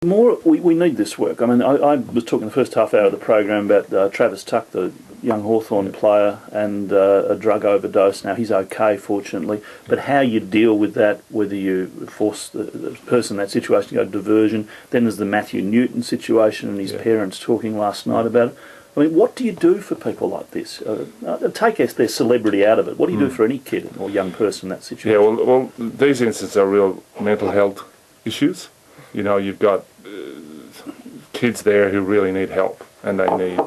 We need this work. I mean, I was talking the first half hour of the program about Travis Tuck, the young Hawthorn player, and a drug overdose. Now, he's okay, fortunately, but how you deal with that, whether you force the person in that situation to go to diversion. Then there's the Matthew Newton situation and his parents talking last night about it. I mean, what do you do for people like this? Take their celebrity out of it. What do you do for any kid or young person in that situation? Yeah, well, these instances are real mental health issues. You know, you've got kids there who really need help, and they need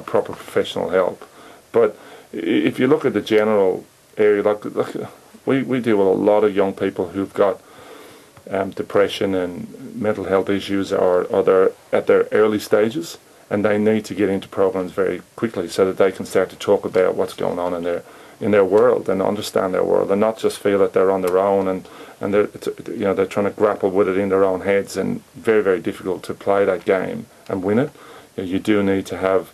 proper professional help. But if you look at the general area, like we deal with a lot of young people who've got depression and mental health issues, or they're at their early stages, and they need to get into programs very quickly so that they can start to talk about what's going on in their world and understand their world, and not just feel that they're on their own and they're trying to grapple with it in their own heads, and very, very difficult to play that game and win it. You do need to have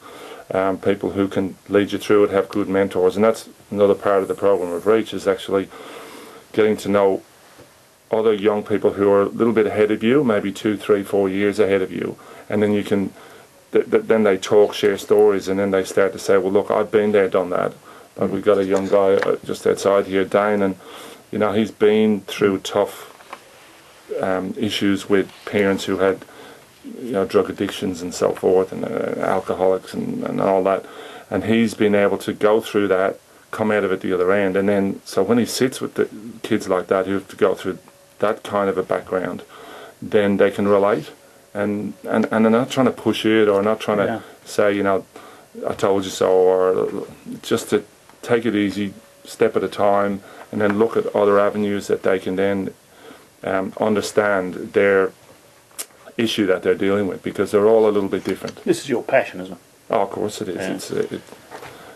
people who can lead you through it, have good mentors, and that's another part of the program of Reach, is actually getting to know other young people who are a little bit ahead of you, maybe 2, 3, 4 years ahead of you, and then you can then they talk, share stories, and then they start to say, well, look, I've been there, done that. Like, we've got a young guy just outside here, Dane, and he's been through tough issues with parents who had drug addictions and so forth, and alcoholics and all that, and he's been able to go through that, come out of it the other end, and then so when he sits with the kids like that who have to go through that kind of a background, then they can relate, and they're not trying to push it, or not trying to say, I told you so, or just to take it easy, step at a time, and then look at other avenues that they can then understand their issue that they're dealing with, because they're all a little bit different. This is your passion, isn't it? Oh, of course it is. Yeah.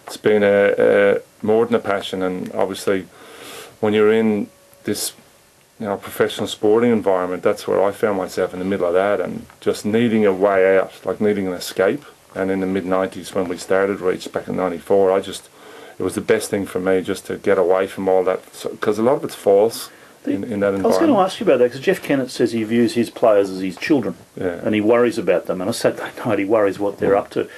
It's been a more than a passion, and obviously when you're in this professional sporting environment, that's where I found myself, in the middle of that, and just needing a way out, like needing an escape. And in the mid-90s, when we started Reach back in '94, it was the best thing for me just to get away from all that, because a lot of it's false in that environment. I was going to ask you about that, because Jeff Kennett says he views his players as his children, and he worries about them. And I said that night he worries what they're up to.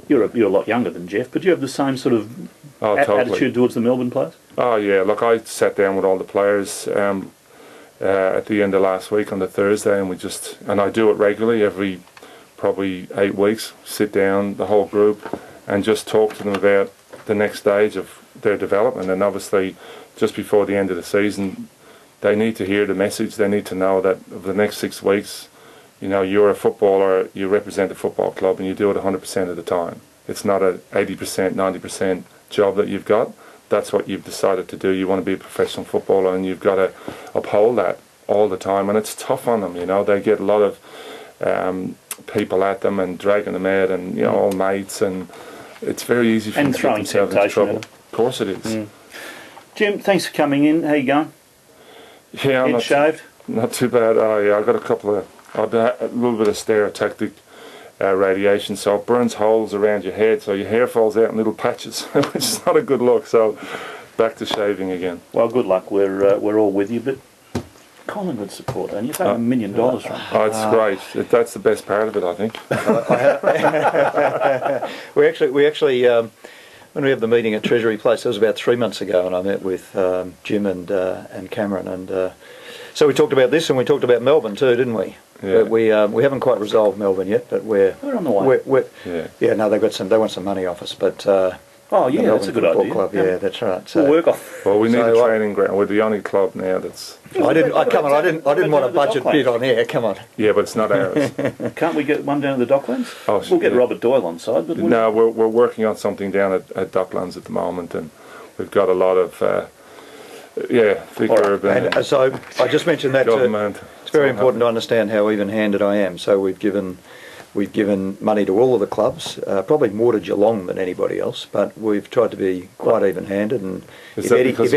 You're a lot younger than Jeff, but do you have the same sort of attitude towards the Melbourne players? Oh yeah, look, I sat down with all the players at the end of last week on the Thursday, and I do it regularly, every probably 8 weeks, sit down, the whole group, and just talk to them about the next stage of their development. And obviously just before the end of the season, they need to hear the message. They need to know that over the next 6 weeks, you're a footballer, you represent the football club, and you do it 100% of the time. It's not a 80%, 90% job that you've got. That's what you've decided to do. You want to be a professional footballer, and you've got to uphold that all the time. And it's tough on them, They get a lot of people at them and dragging them out, and all mates, and it's very easy for them to get themselves into trouble. Of course it is. Jim, thanks for coming in. How you going? Yeah, Head shaved? Not too bad. Oh yeah, I've got a little bit of stereotactic radiation, so it burns holes around your head, so your hair falls out in little patches, which is not a good look. So back to shaving again. Well, good luck. We're all with you, but Collingwood supporter, and you're taking $1 million from them. Oh, it's great. That's the best part of it, I think. we actually when we had the meeting at Treasury Place, it was about 3 months ago, and I met with Jim and Cameron, and so we talked about this, and we talked about Melbourne too, didn't we? Yeah. But we haven't quite resolved Melbourne yet, but we're on the way. No, they want some money off us, but. Oh yeah, that's a good idea. Club, yeah, that's right. So, we'll work off. Well, we need a training ground. We're the only club now that's. I didn't want a budget bid on air. Come on. Yeah, but it's not ours. Can't we get one down at the Docklands? Oh, we'll get Robert Doyle on side. But no, we're working on something down at Docklands at the moment, and we've got a lot of big urban. And so I just mentioned that it's very important to understand how even-handed I am. So we've given money to all of the clubs, probably more to Geelong than anybody else, but we've tried to be quite even-handed. And if Eddie was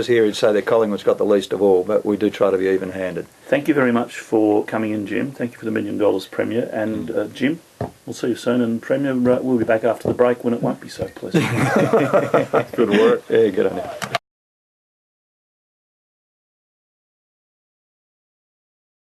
here, he'd say that Collingwood's got the least of all, but we do try to be even-handed. Thank you very much for coming in, Jim. Thank you for the $1 million Premier. And Jim, we'll see you soon. And Premier, we'll be back after the break when it won't be so pleasant. Good work. Yeah, good on you.